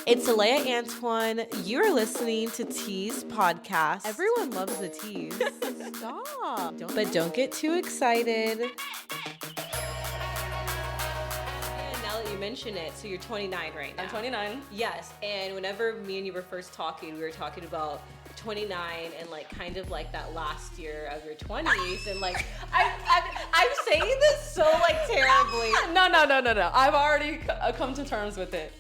It's Aleya Antoine. You're listening to Tease podcast. Everyone loves the tease. Stop. Don't get too excited. And now that you mention it, so you're 29 right now. I'm 29. Yes, and whenever me and you were first talking, we were talking about 29 and like kind of like that last year of your 20s, and like I'm saying this so like terribly. No. I've already come to terms with it.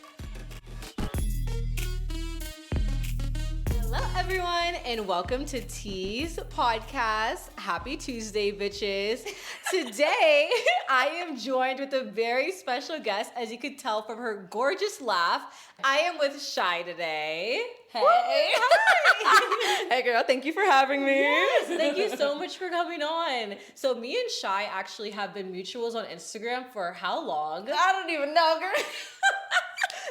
Hello, everyone, and welcome to Tease podcast. Happy Tuesday, bitches. Today, I am joined with a very special guest, as you could tell from her gorgeous laugh. I am with Shy today. Hey. Hi. Hey, girl. Thank you for having me. Yes, thank you so much for coming on. So me and Shy actually have been mutuals on Instagram for how long? I don't even know, girl.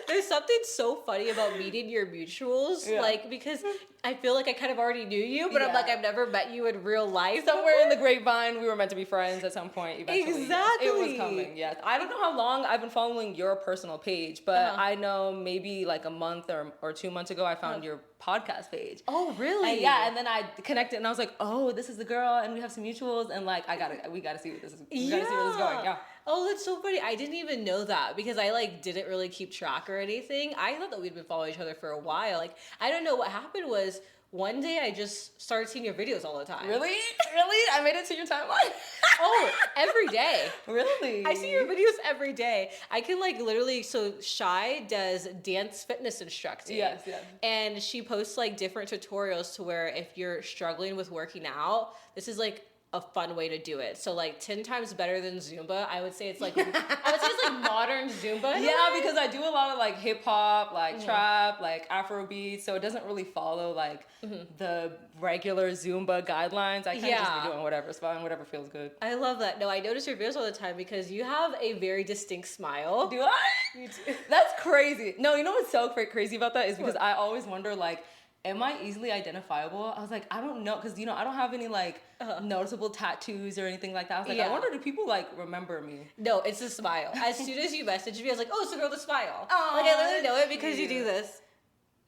There's something so funny about meeting your mutuals, like, because I feel like I kind of already knew you, but I'm like, I've never met you in real life. Somewhere in the grapevine, we were meant to be friends at some point eventually. Exactly. It was coming, yes. I don't know how long I've been following your personal page, but I know maybe like a month or 2 months ago, I found your podcast page. Oh, really? And yeah, and then I connected and I was like, oh, this is the girl, and we have some mutuals, and like, we gotta see what this is. We gotta see where this is going, yeah. Oh, that's so funny. I didn't even know that because I like didn't really keep track or anything. I thought that we'd been following each other for a while. Like, I don't know what happened was one day I just started seeing your videos all the time. Really? Really? I made it to your timeline? Oh, every day. Really? I see your videos every day. I can like literally, so Shy does dance fitness instructing. Yes. And she posts like different tutorials to where if you're struggling with working out, this is like a fun way to do it. So like 10 times better than Zumba. I would say it's like modern Zumba. Yeah, because I do a lot of like hip hop, like trap, like Afrobeat. So it doesn't really follow like the regular Zumba guidelines. I kind of just be doing whatever's fun, whatever feels good. I love that. No, I notice your videos all the time because you have a very distinct smile. Do I? You do. That's crazy. No, you know what's so crazy about that is because I always wonder like, am I easily identifiable? I was like, I don't know, because, I don't have any, like, noticeable tattoos or anything like that. I was like, I wonder, do people, like, remember me? No, it's a smile. As soon as you message me, I was like, oh, it's the girl with the smile. Aww, like, I literally know it because you do this.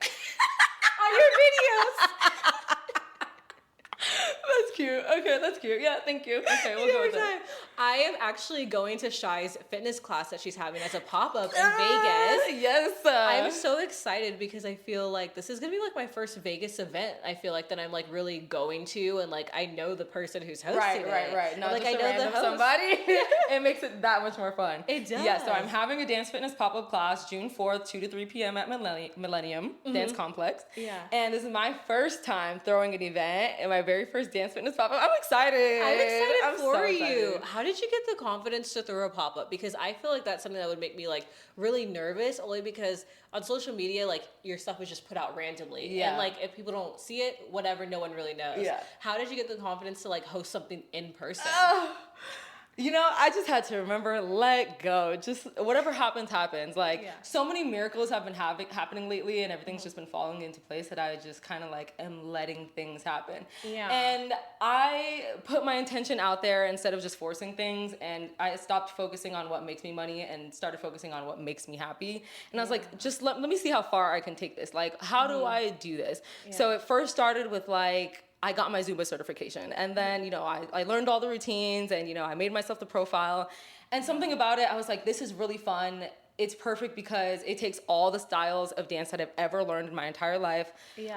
On your videos. That's cute. Okay, that's cute. Yeah, thank you. Okay, we'll go with it. I am actually going to Shy's fitness class that she's having as a pop-up in Vegas. Yes. I'm so excited because I feel like this is going to be like my first Vegas event. I feel like that I'm like really going to, and like I know the person who's hosting it. Right. Not like just I know random the host. Somebody. It makes it that much more fun. It does. Yeah, so I'm having a dance fitness pop-up class June 4th, 2 to 3 p.m. at Millennium Dance Complex. Yeah. And this is my first time throwing an event and my very first dance fitness pop-up. I'm excited. I'm so for excited. you. How did you get the confidence to throw a pop-up? Because I feel like that's something that would make me like really nervous, only because on social media, like your stuff is just put out randomly. Yeah. And like if people don't see it, whatever, no one really knows. Yeah. How did you get the confidence to like host something in person? I just had to remember, let go. Just whatever happens. Like so many miracles have been happening lately, and everything's just been falling into place that I just kind of like am letting things happen. Yeah. And I put my intention out there instead of just forcing things, and I stopped focusing on what makes me money and started focusing on what makes me happy. And I was like, just let me see how far I can take this. Like, how do I do this? Yeah. So it first started with like, I got my Zumba certification, and then, I learned all the routines, and, I made myself the profile, and something about it, I was like, this is really fun. It's perfect because it takes all the styles of dance that I've ever learned in my entire life,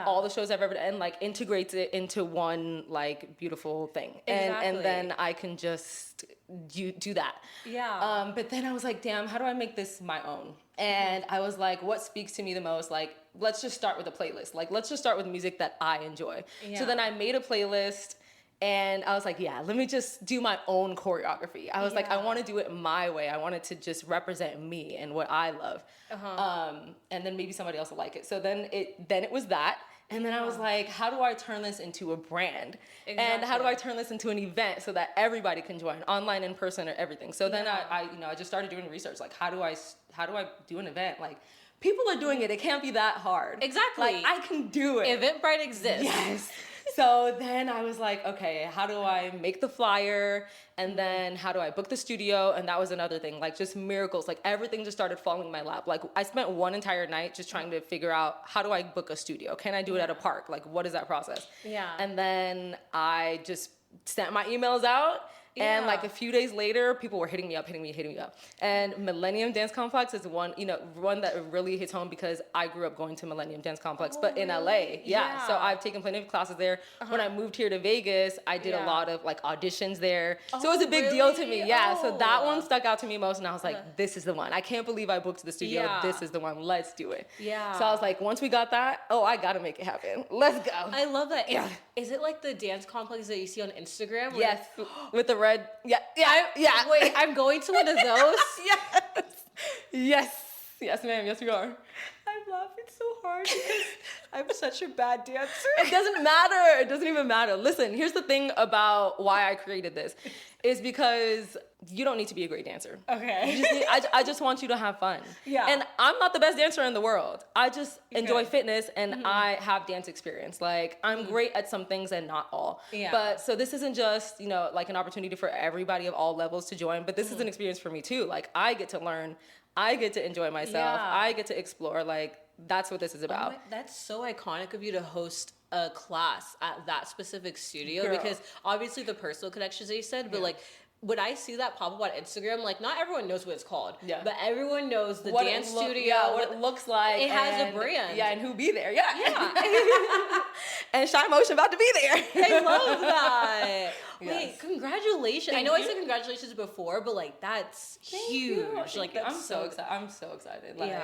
all the shows I've ever done, and like integrates it into one like beautiful thing. Exactly. And then I can just do that. Yeah. But then I was like, damn, how do I make this my own? And I was like, what speaks to me the most? Like, let's just start with a playlist. Like, let's just start with music that I enjoy. Yeah. So then I made a playlist. And I was like, let me just do my own choreography. I was like, I want to do it my way. I want it to just represent me and what I love. And then maybe somebody else will like it. So then it was that. And then I was like, how do I turn this into a brand? Exactly. And how do I turn this into an event so that everybody can join, online, in person, or everything? So then I just started doing research. Like, how do I do an event? Like, people are doing it. It can't be that hard. Exactly. Like, I can do it. Eventbrite exists. Yes. So then I was like, okay, how do I make the flyer? And then how do I book the studio? And that was another thing, like just miracles. Like everything just started falling in my lap. Like I spent one entire night just trying to figure out, how do I book a studio? Can I do it at a park? Like what is that process? Yeah. And then I just sent my emails out. And like a few days later, people were hitting me up. And Millennium Dance Complex is one that really hits home because I grew up going to Millennium Dance Complex, but in LA. Yeah. So I've taken plenty of classes there. When I moved here to Vegas, I did a lot of like auditions there. So it was a big deal to me. Yeah. So that one stuck out to me most. And I was like, this is the one. I can't believe I booked the studio. This is the one. Let's do it. Yeah. So I was like, once we got that, I got to make it happen. Let's go. I love that. Yeah. Is it like the dance complex that you see on Instagram? Yes. With the red. Yeah. Wait, I'm going to one of those? Yes, ma'am. Yes, we are. I'm laughing so hard because I'm such a bad dancer. It doesn't matter. It doesn't even matter. Listen, here's the thing about why I created this is because you don't need to be a great dancer. Okay. I just want you to have fun. Yeah. And I'm not the best dancer in the world. I just enjoy fitness and I have dance experience. Like I'm great at some things and not all. Yeah. But so this isn't just, like an opportunity for everybody of all levels to join, but this is an experience for me too. Like I get to learn, I get to enjoy myself, I get to explore. Like that's what this is about. That's so iconic of you to host a class at that specific studio. Girl. Because obviously the personal connections that you said, but like when I see that pop up on Instagram, like not everyone knows what it's called, but everyone knows the dance studio, what it looks like. It has a brand. Yeah, and who be there. Yeah. And Shy Motion about to be there. I love that. Yes. Wait, congratulations. I know I said congratulations before, but like that's huge. Like that's I'm so excited. I'm so excited. Like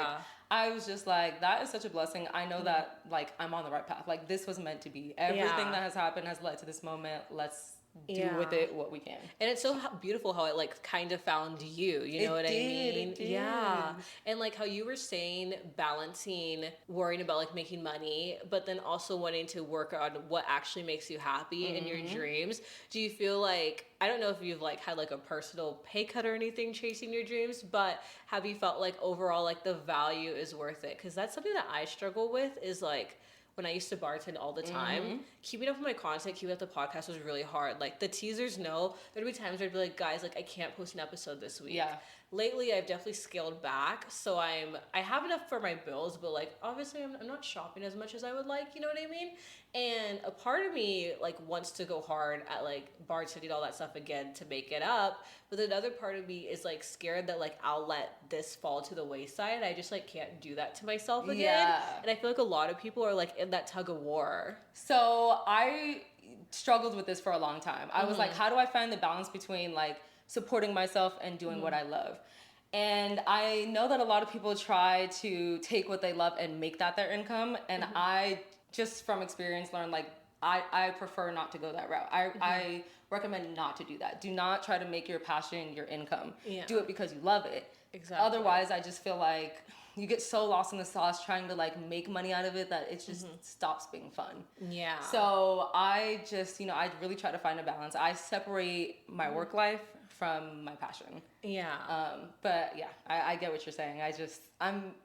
I was just like, that is such a blessing. I know that like I'm on the right path. Like this was meant to be. Everything that has happened has led to this moment. Let's do with it what we can. And it's so beautiful how it like kind of found you, you know what I mean? Yeah. And like how you were saying balancing worrying about like making money, but then also wanting to work on what actually makes you happy in your dreams. Do you feel like, I don't know if you've like had like a personal pay cut or anything chasing your dreams, but have you felt like overall like the value is worth it? Because that's something that I struggle with is like, when I used to bartend all the time, keeping up with my content, keeping up the podcast was really hard. Like the teasers know, there'd be times where I'd be like, guys, like I can't post an episode this week. Yeah. Lately, I've definitely scaled back. So I have enough for my bills, but like obviously I'm not shopping as much as I would like, you know what I mean? And a part of me like wants to go hard at like bartending, all that stuff again to make it up. But another part of me is like scared that like I'll let this fall to the wayside. I just like can't do that to myself again. Yeah. And I feel like a lot of people are like in that tug of war. So I struggled with this for a long time. I was like, how do I find the balance between like supporting myself and doing what I love? And I know that a lot of people try to take what they love and make that their income. And I just from experience learned like I prefer not to go that route. I recommend not to do that. Do not try to make your passion your income. Yeah. Do it because you love it. Exactly. Otherwise, I just feel like you get so lost in the sauce trying to like make money out of it that it just stops being fun. Yeah. So I just, I really try to find a balance. I separate my work life from my passion. Yeah. But yeah, I get what you're saying.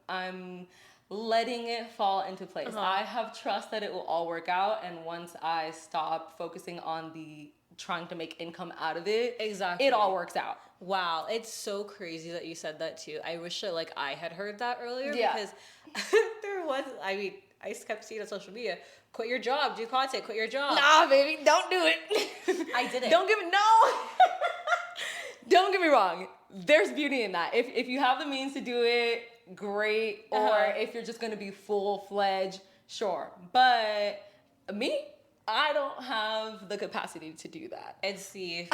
I'm letting it fall into place. I have trust that it will all work out. And once I stop focusing on the trying to make income out of it, it all works out. Wow, it's so crazy that you said that too. I wish that like I had heard that earlier because I kept seeing on social media, quit your job, do content, quit your job. Nah, baby, don't do it. I did it. Don't get me wrong. There's beauty in that. If you have the means to do it, great. Or if you're just gonna be full-fledged, sure. But me, I don't have the capacity to do that. And see,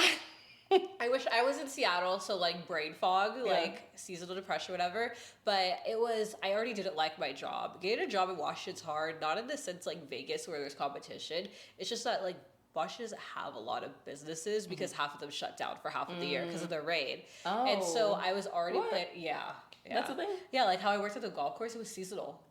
I wish I was in Seattle, so like brain fog, like seasonal depression, whatever. But I already didn't like my job. Getting a job in Washington's hard, not in the sense like Vegas where there's competition. It's just that like Washington doesn't have a lot of businesses because half of them shut down for half of the year because of the rain. Oh. And so I was already planning. Yeah. That's the thing? Yeah, like how I worked at the golf course, it was seasonal.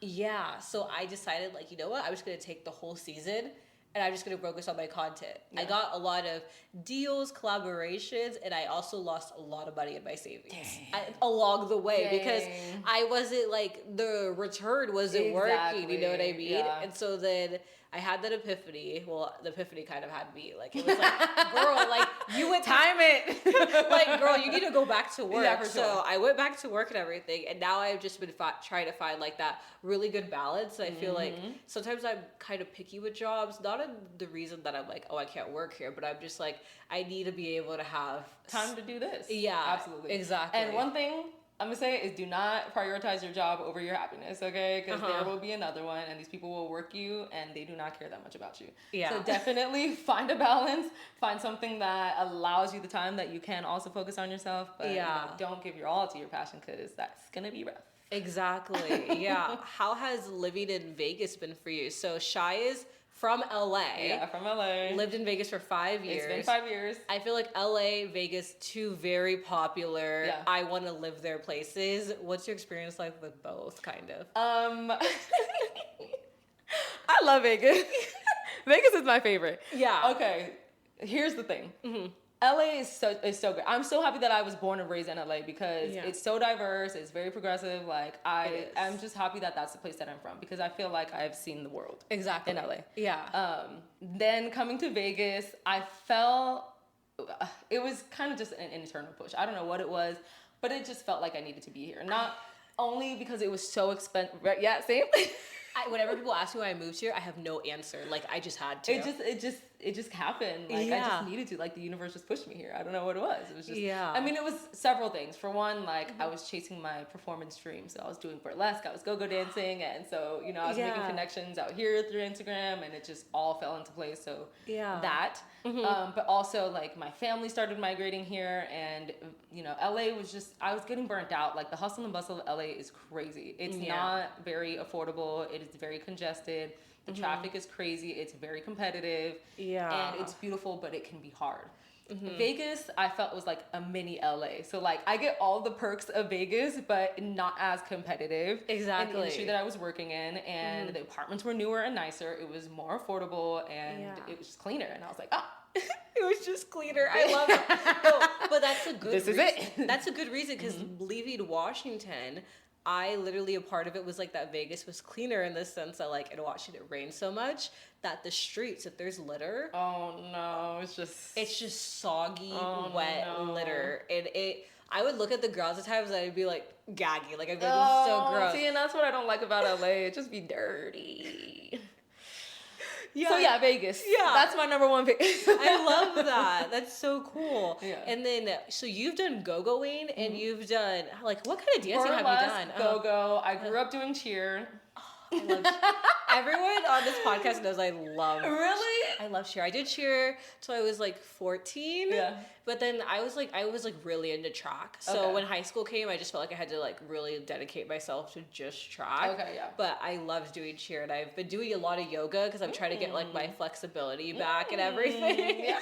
Yeah, so I decided, like, you know what? I'm just going to take the whole season, and I'm just going to focus on my content. Yeah. I got a lot of deals, collaborations, and I also lost a lot of money in my savings along the way because I wasn't, like, the return wasn't working, you know what I mean? Yeah. And so then I had that epiphany. Well, the epiphany kind of had me. Like, it was like, girl, like, you went Time it. like, girl, you need to go back to work. Yeah, for So sure. I went back to work and everything, and now I've just been trying to find like that really good balance. I feel like sometimes I'm kind of picky with jobs, not in the reason that I'm like, oh, I can't work here, but I'm just like, I need to be able to have Time to do this. Yeah, Absolutely. exactly. And one thing I'm gonna say is do not prioritize your job over your happiness, okay? Because there will be another one, and these people will work you, and they do not care that much about you. Yeah. So definitely find a balance. Find something that allows you the time that you can also focus on yourself. But don't give your all to your passion, because that's gonna be rough. Exactly. Yeah. How has living in Vegas been for you? So Shy is from LA. Yeah, from LA. Lived in Vegas for 5 years. It's been 5 years. I feel like LA, Vegas, two very popular, I want to live there places. What's your experience like with both, kind of? I love Vegas. Vegas is my favorite. Yeah. Okay, here's the thing. LA is so good. I'm so happy that I was born and raised in LA because it's so diverse. It's very progressive. Like I'm just happy that that's the place that I'm from because I feel like I've seen the world. Exactly. In LA. Yeah. Then coming to Vegas, I felt it was kind of just an internal push. I don't know what it was, but it just felt like I needed to be here. Not only because it was so expensive. Yeah, same. Whenever people ask me why I moved here, I have no answer. Like, I just had to. It just happened. Like, I just needed to. Like, the universe just pushed me here. I don't know what it was. It was just, I mean, it was several things. For one, like, I was chasing my performance dream. So I was doing burlesque, I was go-go dancing. And so, you know, I was making connections out here through Instagram. And it just all fell into place. So that. But also, like, my family started migrating here. And, you know, LA was just, I was getting burnt out. Like, the hustle and bustle of LA is crazy. It's not very affordable. It is very congested. The traffic is crazy. It's very competitive. Yeah. And it's beautiful, but it can be hard. Vegas, I felt was like a mini LA. So like I get all the perks of Vegas, but not as competitive. Exactly. In the industry that I was working in. And the apartments were newer and nicer. It was more affordable and it was just cleaner. And I was like, oh. It was just cleaner. I love it. No, but that's a good reason. This is it. That's a good reason because leaving Washington, I literally, a part of it was like that Vegas was cleaner in the sense that like in Washington it rained so much that the streets, if there's litter, oh no, it's just soggy, wet litter. And I would look at the girls at times and I'd be like gaggy, like I'd be like, this is so gross. See, and that's what I don't like about LA. It just be dirty. Yeah. So yeah, Vegas. Yeah. That's my number one pick. I love that. That's so cool. Yeah. And then, so you've done go-going and you've done, like, what kind of dancing have you done? Go-go. I grew up doing cheer. I love everyone on this podcast knows I love Really? I love cheer. I did cheer till I was like 14. Yeah. But then I was like really into track. So when high school came, I just felt like I had to like really dedicate myself to just track. Okay, yeah. But I loved doing cheer and I've been doing a lot of yoga because I'm trying to get like my flexibility back and everything. Yeah.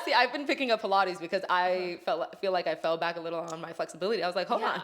See, I've been picking up Pilates because I feel like I fell back a little on my flexibility. I was like, hold on.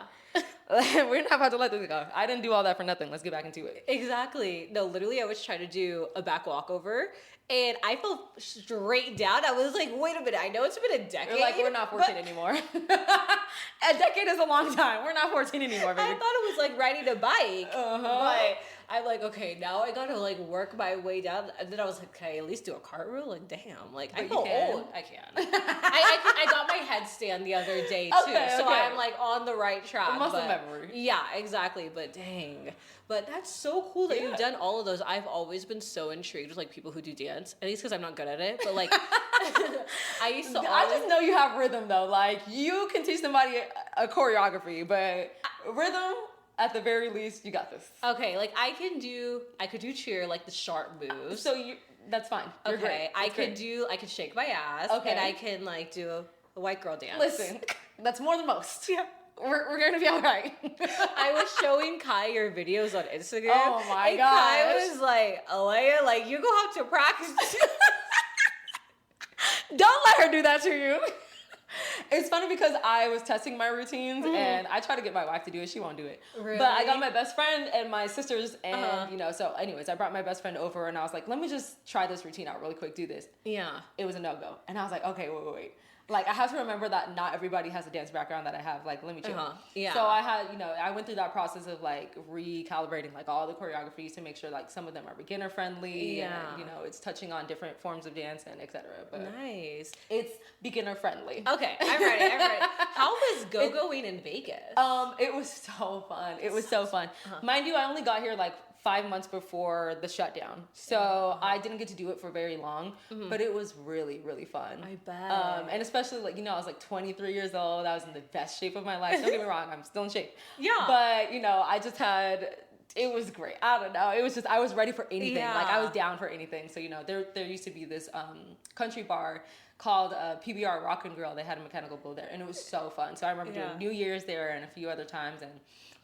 We're not about to let this go. I didn't do all that for nothing. Let's get back into it. Exactly. No, literally, I was trying to do a back walkover, and I fell straight down. I was like, wait a minute. I know it's been a decade. You're like, we're not 14 anymore. A decade is a long time. We're not 14 anymore, baby. I thought it was like riding a bike. But I'm like, okay, now I gotta like work my way down. And then I was like, can I at least do a cartwheel? Like, damn. Like, I feel old. I can. I got my headstand the other day, too. So I'm like on the right track. Muscle memory. Yeah, exactly. But dang. But that's so cool that you've done all of those. I've always been so intrigued with like people who do dance. At least because I'm not good at it. But like, I just know you have rhythm though. Like you can teach somebody a choreography, but rhythm, at the very least, you got this. Okay, like I could do cheer, like the sharp moves. So that's fine. You're okay, I could shake my ass. Okay. And I can like do a white girl dance. Listen, that's more than most. Yeah. We're gonna be all right. I was showing Kai your videos on Instagram. Oh my god! Kai was like, Aleya, like you go have to practice. Don't let her do that to you. It's funny because I was testing my routines and I try to get my wife to do it. She won't do it. Really? But I got my best friend and my sisters and, you know, so anyways, I brought my best friend over and I was like, let me just try this routine out really quick, do this. Yeah. It was a no-go. And I was like, okay, wait. Like, I have to remember that not everybody has a dance background that I have. Like, let me chill. Yeah. So I had, I went through that process of like recalibrating like all the choreographies to make sure like some of them are beginner friendly. Yeah. And, it's touching on different forms of dance and etc. But nice. it's beginner friendly. Okay, I'm ready. How was go-going in Vegas? It was so fun. It was so fun. Mind you, I only got here like 5 months before the shutdown. So I didn't get to do it for very long, but it was really, really fun. I bet. And especially like, I was like 23 years old. I was in the best shape of my life. Don't get me wrong, I'm still in shape. Yeah. But, I just it was great. I don't know. It was just, I was ready for anything. Yeah. Like I was down for anything. So, there used to be this country bar called PBR Rock and Grill. They had a mechanical bull there and it was so fun. So I remember doing New Year's there and a few other times and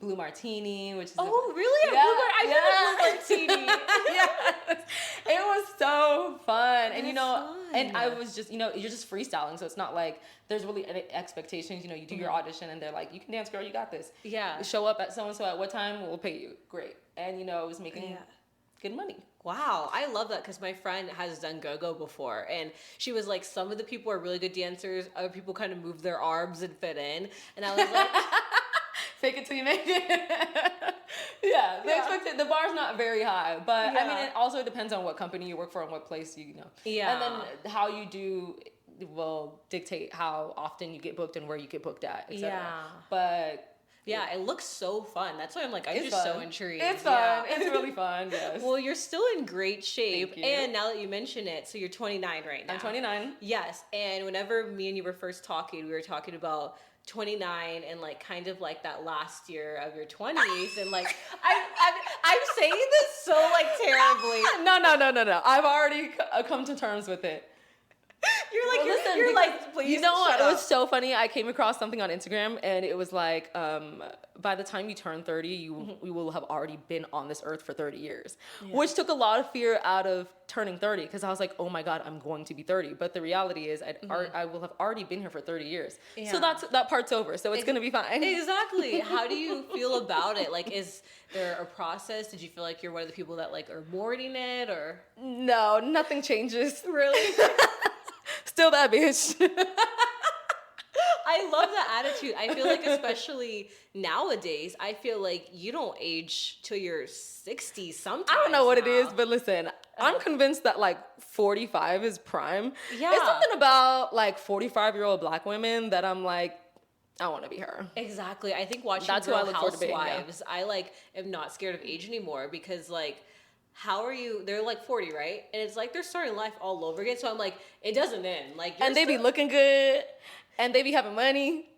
Blue Martini, which is really? Yeah, I did a Blue Martini. Yes. It was so fun. And fun. And I was just, you're just freestyling, so it's not like there's really any expectations. You do your audition and they're like, you can dance, girl, you got this. Yeah. Show up at so and so at what time, we'll pay you. Great. And it was making good money. Wow, I love that because my friend has done go-go before, and she was like, some of the people are really good dancers, other people kind of move their arms and fit in, and I was like, fake it till you make it. The bar's not very high, but I mean, it also depends on what company you work for and what place Yeah. And then how you do will dictate how often you get booked and where you get booked at, etc. Yeah. But yeah, it looks so fun. That's why I'm like, I'm it's just fun. so intrigued. It's fun. Yeah. It's really fun. Yes. Well, you're still in great shape. Thank you. And now that you mention it, so you're 29 right now. I'm 29. Yes. And whenever me and you were first talking, we were talking about 29 and like kind of like that last year of your 20s. And like, I'm saying this so like terribly. No. I've already come to terms with it. You're like, Listen, you're like, please. You know what? shut It up. was so funny. I came across something on Instagram and it was like, by the time you turn 30, you will have already been on this earth for 30 years, which took a lot of fear out of turning 30 because I was like, oh my God, I'm going to be 30. But the reality is I will have already been here for 30 years. Yeah. So that part's over. So it's going to be fine. Exactly. How do you feel about it? Like, is there a process? Did you feel like you're one of the people that like are mourning it or? No, nothing changes. Really? Still that bitch. I love that attitude. I feel like especially nowadays, I feel like you don't age till you're 60 sometimes. I don't know what it now. is, but listen, I'm convinced that like 45 is prime. Yeah. It's something about like 45-year-old black women that I'm like, I want to be her. Exactly. I think watching That's who I Real look forward to being, Housewives, I like am not scared of age anymore because like, how are you? They're like 40, right? And it's like they're starting life all over again. So I'm like, it doesn't end. Like, And they be looking good, and they be having money.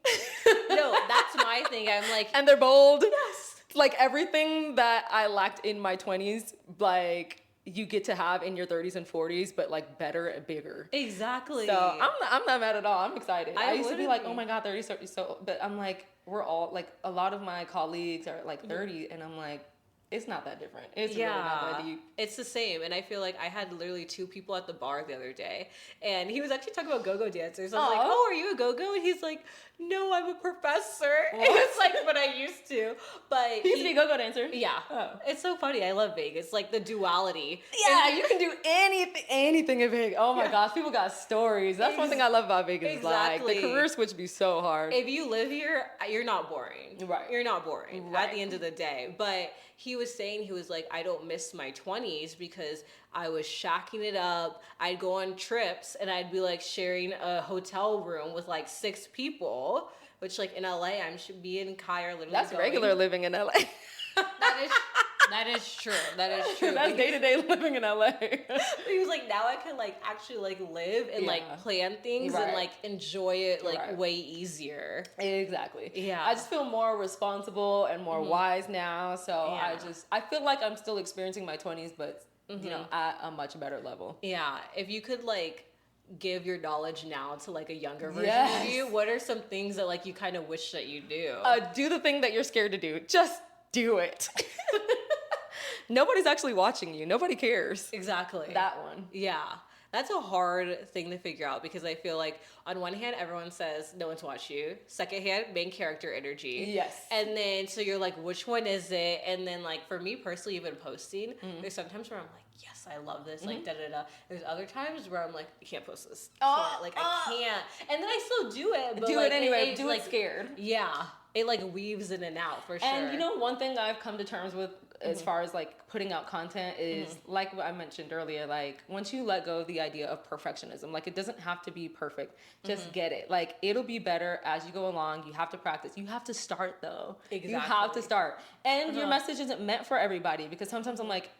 No, that's my thing. I'm like, And they're bold. yes. Like everything that I lacked in my 20s, like you get to have in your 30s and 40s, but like better and bigger. Exactly. So I'm not mad at all. I'm excited. I used to be like, wouldn't oh my God, 30, 30, so, but I'm like, we're all like, a lot of my colleagues are like 30, and I'm like, it's not that different. It's really not that deep. It's the same. And I feel like I had literally 2 people at the bar the other day, and he was actually talking about go-go dancers. I was like, oh, are you a go-go? And he's like, no, I'm a professor. It's like what I used to. But He used to be a go-go dancer. Yeah. Oh. It's so funny. I love Vegas. Like the duality. Yeah, you can do anything in Vegas. Oh my gosh, people got stories. That's one thing I love about Vegas. Exactly. Like, the career switch be so hard. If you live here, you're not boring. Right. You're not boring Right. at the end of the day. But he was saying, he was like, I don't miss my 20s because I was shacking it up. I'd go on trips and I'd be like sharing a hotel room with like 6 people, which like in LA, I'm should be in Kai are literally That's going. regular living in LA. That is true. That is true. That's day-to-day living in LA. He was like, now I can like actually like live and like plan things and like enjoy it like way easier. Exactly. Yeah. I just feel more responsible and more wise now. So I feel like I'm still experiencing my 20s, but at a much better level. Yeah. If you could like give your knowledge now to like a younger version of you, what are some things that like you kind of wish that you do? Do the thing that you're scared to do. Just do it. Nobody's actually watching you. Nobody cares. Exactly. That one. Yeah. That's a hard thing to figure out because I feel like on one hand, everyone says no one to watch you. Second hand, main character energy. Yes. And then, so you're like, which one is it? And then like, for me personally, even posting, there's sometimes where I'm like, yes, I love this, like da-da-da. There's other times where I'm like, you can't post this. I can't. And then I still do it. But do like, it anyway. it do it scared. Yeah. It like weaves in and out for sure. And you know, one thing I've come to terms with as far as like putting out content is like what I mentioned earlier, like once you let go of the idea of perfectionism, like it doesn't have to be perfect, just get it. Like it'll be better as you go along. You have to practice. You have to start though. Exactly. You have to start. And your message isn't meant for everybody because sometimes I'm like,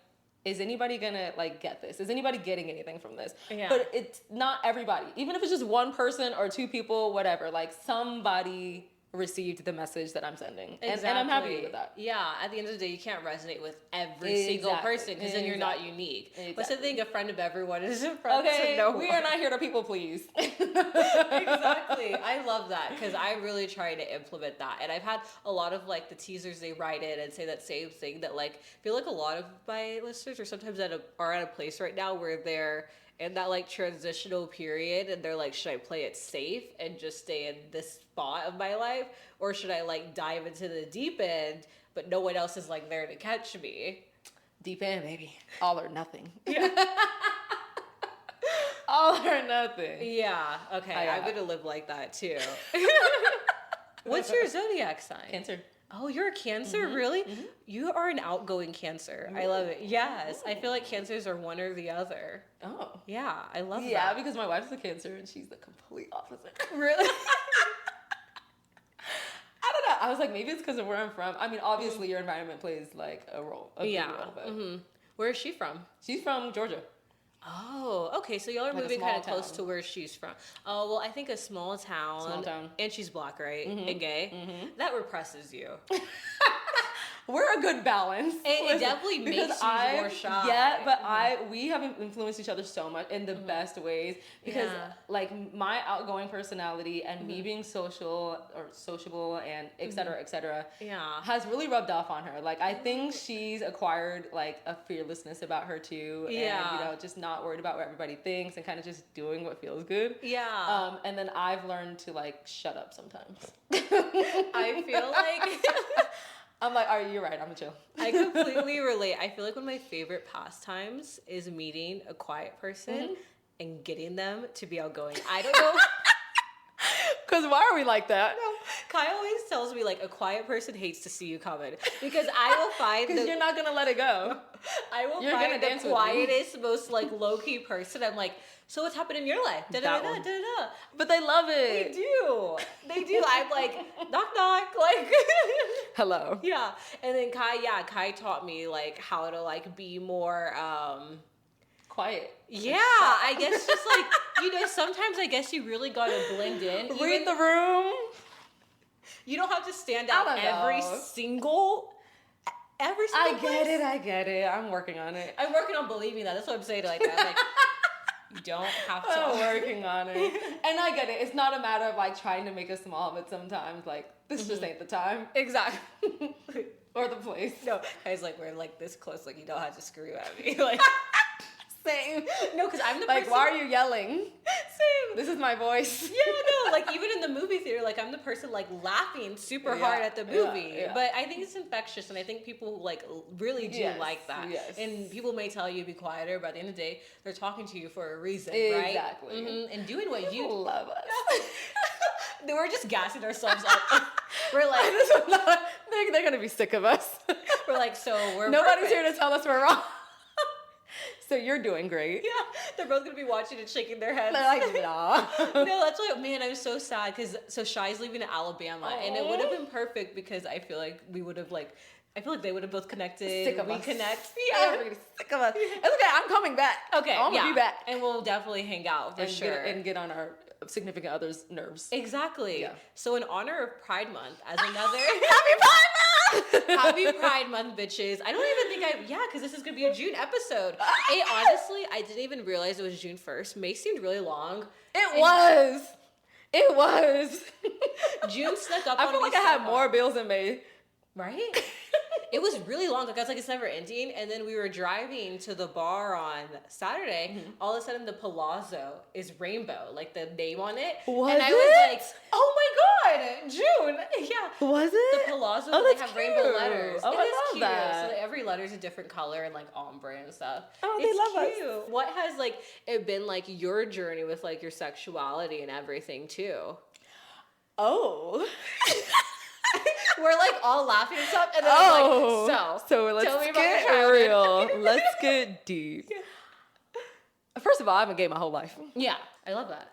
is anybody gonna like get this? Is anybody getting anything from this? Yeah. But it's not everybody. Even if it's just one person or two people, whatever, like somebody received the message that I'm sending. Exactly. And I'm happy with that. Yeah, at the end of the day, you can't resonate with every single person because then you're not unique. Exactly. But so I think a friend of everyone is a friend to no one. We are not here to people please. Exactly. I love that because I really try to implement that. And I've had a lot of like the teasers they write in and say that same thing that like, I feel like a lot of my listeners are sometimes are at a place right now where they're in that like transitional period and they're like, should I play it safe and just stay in this spot of my life, or should I like dive into the deep end but no one else is like there to catch me? Deep end, baby. All or nothing. Yeah. All or nothing. Yeah, okay, I'm gonna live like that too. What's your zodiac sign? Cancer. Oh, you're a Cancer? Really? You are an outgoing Cancer. I love it. Yes. I feel like Cancers are one or the other. Oh. Yeah, I love that. Yeah, because my wife's a Cancer and she's the complete opposite. Really? I don't know. I was like, maybe it's because of where I'm from. I mean, obviously your environment plays like a role. A big role, but Where is she from? she's from Georgia. Oh, okay. So y'all are Like a moving small kind of close town. to where she's from. Oh, well, I think a small town. Small town. And she's Black, right? And gay. That represses you. We're a good balance. It definitely makes you more shy. Yeah, but we have influenced each other so much in the best ways because like my outgoing personality and me being sociable and et cetera, has really rubbed off on her. Like I think she's acquired like a fearlessness about her too. And you know, just not worried about what everybody thinks and kind of just doing what feels good. Yeah. And then I've learned to like shut up sometimes. I feel like I'm like, you're right, I'm a chill. I completely relate. I feel like one of my favorite pastimes is meeting a quiet person and getting them to be outgoing. I don't know. Because why are we like that? No, Kai always tells me like a quiet person hates to see you coming because I will find Because you're not gonna let it go. I will You're find gonna dance the with me. quietest, most like low key person. I'm like, so what's happened in your life? Da da da da da. But they love They it. do. They do. I'm like, knock knock, like. Hello. Yeah, and then Kai taught me like how to like be more. Quiet. Yeah, I guess just like, you know, sometimes I guess you really gotta blend in. Read the room. You don't have to stand out every single I place. get it. I'm working on it. I'm working on believing that. That's what I'm saying like that. Like, you don't have to. I'm working on it. And I get it. It's not a matter of like trying to make a small of it sometimes. Like, this just ain't the time. Exactly. Or the place. No, guys, like, we're like this close. Like, you don't have to scream at me. Like, Same. no, because I'm the like, person. why are you yelling? Same. This is my voice. Yeah, no, like even in the movie theater, like I'm the person like laughing super hard at the movie. Yeah. But I think it's infectious, and I think people like really do like that. Yes. And people may tell you to be quieter, but at the end of the day, they're talking to you for a reason, right? Exactly. And doing what you love us. We're just gassing ourselves up. We're like, they're gonna be sick of us. we're like, so we're Nobody's perfect. here to tell us we're wrong. So you're doing great. Yeah, they're both gonna be watching and shaking their heads. They're like, nah. No, that's why, man, I'm so sad because so Shy's leaving to Alabama, and it would have been perfect because I feel like we would have like, I feel like they would have both connected. Sick of we us. connect. Yeah, everybody's sick of us. It's okay. I'm coming back. Okay, I'm gonna be back and we'll definitely hang out for sure and get on our significant other's nerves. Exactly. Yeah. So in honor of Pride Month, as another Happy Pride Month! Happy Pride Month, bitches. I don't even think because this is gonna be a June episode. Honestly, I didn't even realize it was June 1st. May seemed really long. It was. June snuck up on me. I feel like I had more bills in May. Right? It was really long. Like I was like, it's never ending. And then we were driving to the bar on Saturday. All of a sudden, the Palazzo is rainbow, like the name on it. Was and I it? was like, oh my god, June. Yeah. Was it? The Palazzo, Oh, they that's have rainbow cute. letters. Oh, It I is love cute. that. So every letter is a different color and like ombre and stuff. Oh, they It's love us. cute. What has like it been like your journey with like your sexuality and everything too? Oh. We're like all laughing and stuff, and then Oh. I'm like, So tell let's me about get your childhood. real. Let's get deep. First of all, I've been gay my whole life. Yeah, I love that.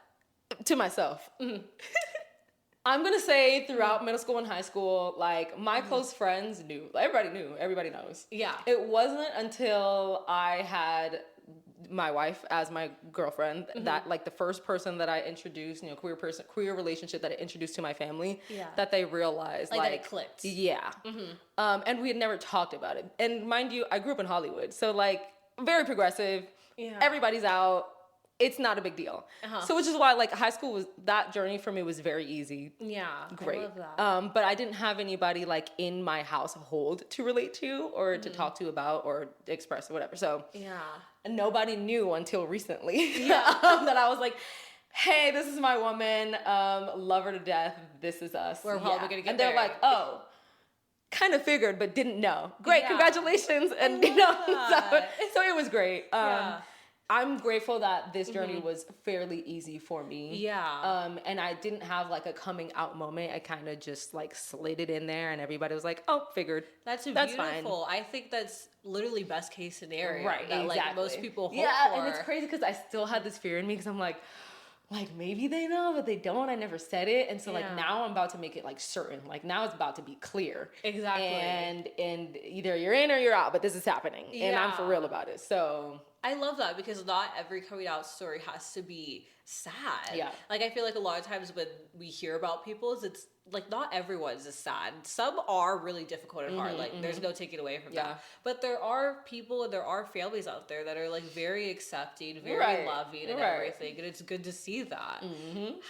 To myself. I'm gonna say throughout middle school and high school, like my close friends knew. Like, everybody knew. Everybody knows. Yeah. It wasn't until I had my wife as my girlfriend that like the first person that I introduced, queer relationship that I introduced to my family, that they realized Like that it clicked. Yeah. And we had never talked about it. And mind you, I grew up in Hollywood, so like very progressive. Yeah. Everybody's out. It's not a big deal. So which is why like high school was, that journey for me was very easy. Yeah. Great. I love that. But I didn't have anybody like in my household to relate to or to talk to about or express or whatever. So Yeah. nobody knew until recently that I was like, hey, this is my woman, love her to death, this is us. We're probably gonna get And they're married. like, oh, kind of figured but didn't know. Great, Yeah. congratulations. And love that. so it was great. Yeah. I'm grateful that this journey was fairly easy for me. Yeah. And I didn't have like a coming out moment. I kind of just like slid it in there and everybody was like, oh, figured. That's That's beautiful. I think that's literally best case scenario. Right, that, exactly. Like most people hope yeah, for. and it's crazy because I still had this fear in me because I'm like maybe they know, but they don't. I never said it. And so like now I'm about to make it like certain. Like now it's about to be clear. Exactly. And either you're in or you're out, but this is happening. And I'm for real about it. So I love that because not every coming out story has to be sad. Yeah. Like I feel like a lot of times when we hear about people's, it's like not everyone's is sad. Some are really difficult and hard. Like there's no taking away from that. But there are people and there are families out there that are like very accepting, very loving and everything. And it's good to see that.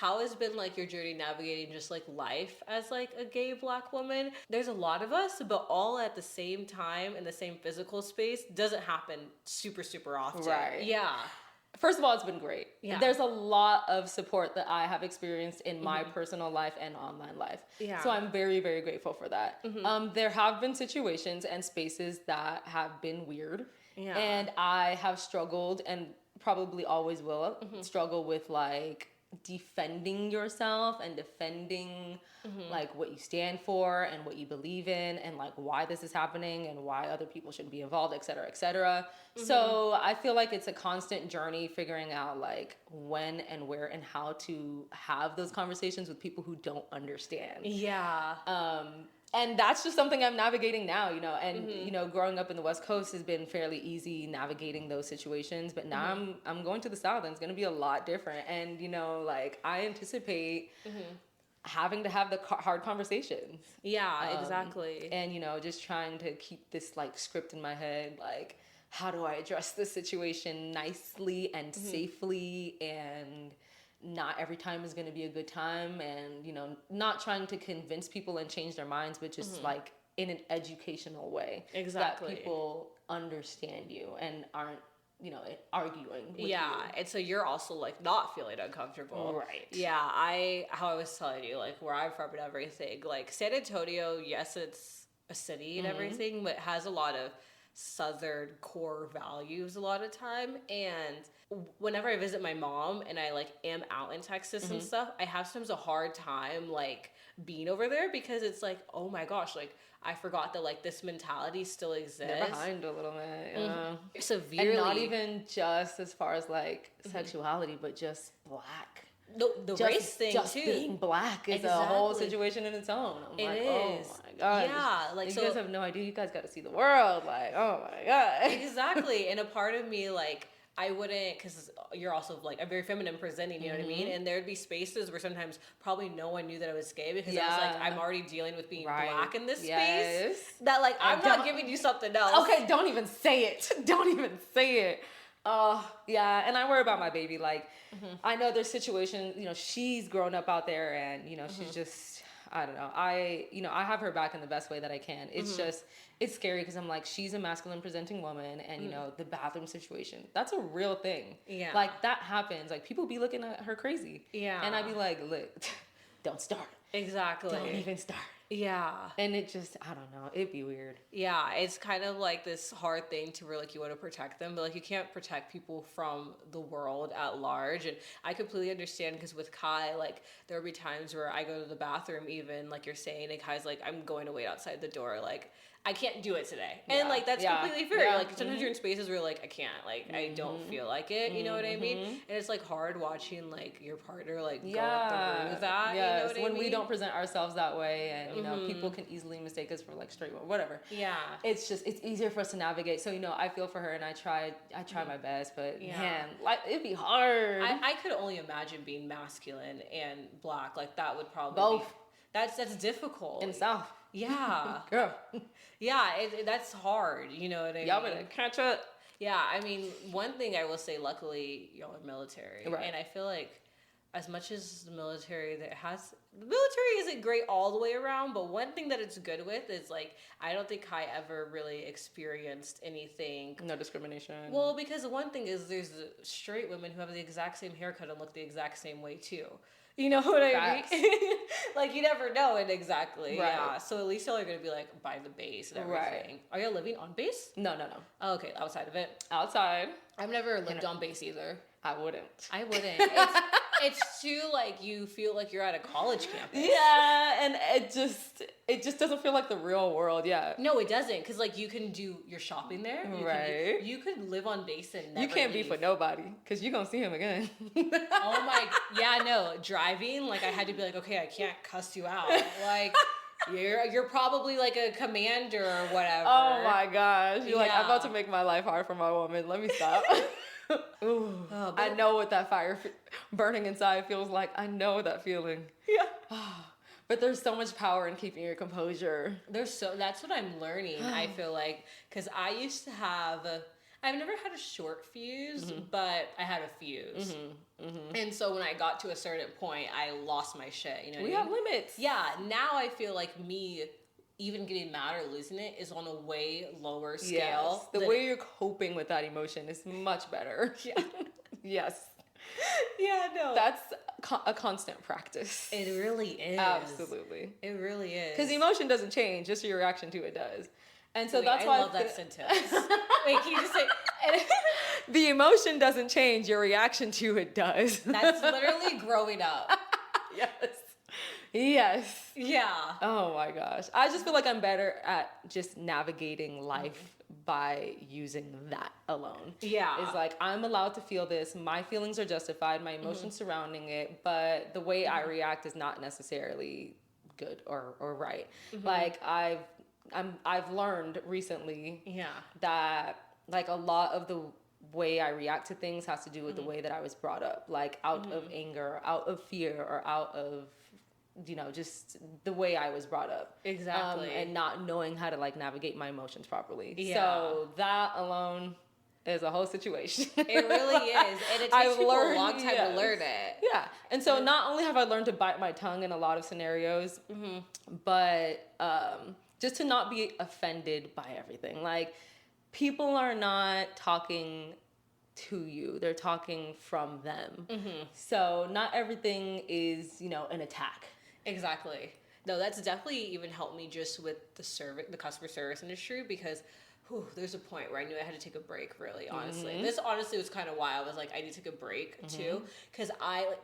How has been like your journey navigating just like life as like a gay Black woman? There's a lot of us, but all at the same time in the same physical space doesn't happen super, super often. Right. Yeah. First of all, it's been great. Yeah. There's a lot of support that I have experienced in my personal life and online life. Yeah. So I'm very, very grateful for that. There have been situations and spaces that have been weird. Yeah. And I have struggled and probably always will struggle with like defending yourself and defending like what you stand for and what you believe in and like why this is happening and why other people shouldn't be involved, et cetera, et cetera. So I feel like it's a constant journey figuring out like when and where and how to have those conversations with people who don't understand. Yeah. And that's just something I'm navigating now, you know, and, you know, growing up in the West Coast has been fairly easy navigating those situations. But now I'm going to the South and it's going to be a lot different. And, you know, like I anticipate having to have the hard conversations. Yeah, exactly. And, you know, just trying to keep this like script in my head, like, how do I address this situation nicely and safely and not every time is going to be a good time, and you know, not trying to convince people and change their minds, but just like in an educational way, Exactly. that people understand you and aren't, you know, arguing with you. And so you're also like not feeling uncomfortable. Right. Yeah, how I was telling you, like where I'm from and everything, like San Antonio, yes, it's a city and everything, but it has a lot of Southern core values a lot of time. And whenever I visit my mom and I like am out in Texas and stuff, I have sometimes a hard time like being over there because it's like, oh my gosh, like I forgot that like this mentality still exists. They're behind a little bit, you know? Severely. And not even just as far as like sexuality, but just Black. The race thing just too. Being Black is a whole situation in its own. I'm like, oh my god. Yeah, like you so, guys have no idea. You guys got to see the world. Like, oh my god. Exactly. And a part of me, like, I wouldn't, because you're also like, I'm very feminine presenting, you know what I mean? And there'd be spaces where sometimes probably no one knew that I was gay because I was like, I'm already dealing with being Black in this space. That like, I'm not giving you something else. Okay, don't even say it. Don't even say it. Oh, yeah. And I worry about my baby. Like, I know there's situations, you know, she's grown up out there and, you know, she's just, I don't know. I have her back in the best way that I can. It's just, it's scary because I'm like, she's a masculine presenting woman, and you know, the bathroom situation, that's a real thing. Yeah. Like, that happens. Like, people be looking at her crazy. Yeah. And I'd be like, look, don't start. Exactly. Don't even start. Yeah. And it just, I don't know, it'd be weird. Yeah, it's kind of like this hard thing to where like you want to protect them, but like you can't protect people from the world at large. And I completely understand, because with Kai, like there will be times where I go to the bathroom, even like you're saying, and Kai's like, I'm going to wait outside the door, like I can't do it today. And like that's completely fair. Yeah. Like sometimes you're in spaces where like I can't, like I don't feel like it, you know what I mean? And it's like hard watching like your partner like go through that. Yes. You know what I when mean? we don't present ourselves that way, and you know, people can easily mistake us for like straight or whatever. Yeah. It's just, it's easier for us to navigate. So, you know, I feel for her, and I try my best, but man, like it'd be hard. I could only imagine being masculine and black. Like that would probably both. Be, that's difficult. In the South. Yeah. Girl. Yeah, that's hard. You know what I mean? Y'all better catch up. Yeah, I mean, one thing I will say, luckily, y'all are military. Right. And I feel like as much as the military the military isn't great all the way around, but one thing that it's good with is like, I don't think Kai ever really experienced anything. No discrimination. Well, because one thing is there's straight women who have the exact same haircut and look the exact same way too. You know what I mean? Like, you never know it exactly. Right. Yeah. So at least y'all are going to be like by the base and everything. Right. Are y'all living on base? No. Oh, okay. Outside of it? Outside. I've never lived on base either. I wouldn't. It's too like you feel like you're at a college campus. Yeah, and it just doesn't feel like the real world. Yeah. No, it doesn't, because like you can do your shopping there. You could live on base and never You can't leave. be for nobody, because you're gonna see him again. Oh my, yeah, no, driving, like I had to be like, okay, I can't cuss you out. Like you're probably like a commander or whatever. Oh my gosh, you're like, I'm about to make my life hard for my woman. Let me stop. Ooh, I know what that fire burning inside feels like. I know that feeling. Yeah. But there's so much power in keeping your composure. That's what I'm learning, I feel like. Because I used to have, I've never had a short fuse, but I had a fuse. And so when I got to a certain point, I lost my shit. You know we what I have mean? limits. Yeah, now I feel like me even getting mad or losing it is on a way lower scale. Yes. The way you're coping with that emotion is much better. Yeah. Yes. Yeah, no. That's a constant practice. It really is. Absolutely. It really is. Because emotion doesn't change, just your reaction to it does. And so that's why I love that sentence. Wait, can you just say the emotion doesn't change, your reaction to it does. That's literally growing up. Yes. Yes. Yeah. Oh my gosh. I just feel like I'm better at just navigating life by using that alone. Yeah. It's like, I'm allowed to feel this. My feelings are justified, my emotions surrounding it, but the way I react is not necessarily good or right. Like I've learned recently that like a lot of the way I react to things has to do with the way that I was brought up, like out of anger, out of fear, or out of, you know, just the way I was brought up. Exactly. And not knowing how to like navigate my emotions properly. Yeah. So that alone is a whole situation. It really is. And it takes people a long time to learn it. Yeah. And so not only have I learned to bite my tongue in a lot of scenarios, but just to not be offended by everything. Like, people are not talking to you. They're talking from them. So not everything is, you know, an attack. Exactly. No, that's definitely even helped me just with the customer service industry, because there's a point where I knew I had to take a break, really, honestly. This honestly was kind of why I was like, I need to take a break too. Because